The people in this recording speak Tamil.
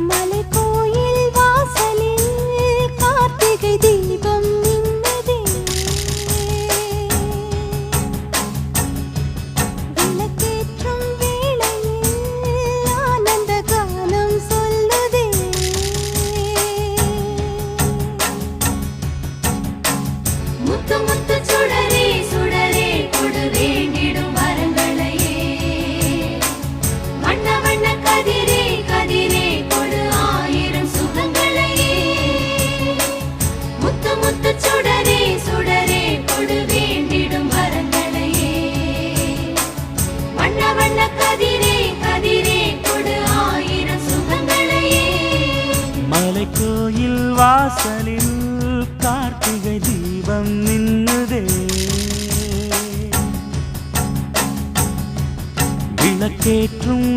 மலைக்கோயில் வாசலில் கார்த்திகை தீபம் மின்னுதே. விளக்கேற்றும் வேளையில் ஆனந்த கானம் சொல்லுதே. முத்து முத்து சுடரே சுடரே கொடு வேண்டிடும் வரங்களையே. வண்ண வண்ண கதிரே கதிரே கொடு ஆயிரம் சுகங்களையே. முத்து முத்து சுடரே சுடரே கொடு வேண்டிடும் வரங்களையே. வண்ண வண்ண கதிரே கதிரே கொடு ஆயிரம் சுகங்களையே. மலைக்கோயில் வாசலில் கார்த்திகை தீபம் மின்னுதே. விளக்கேற்றும்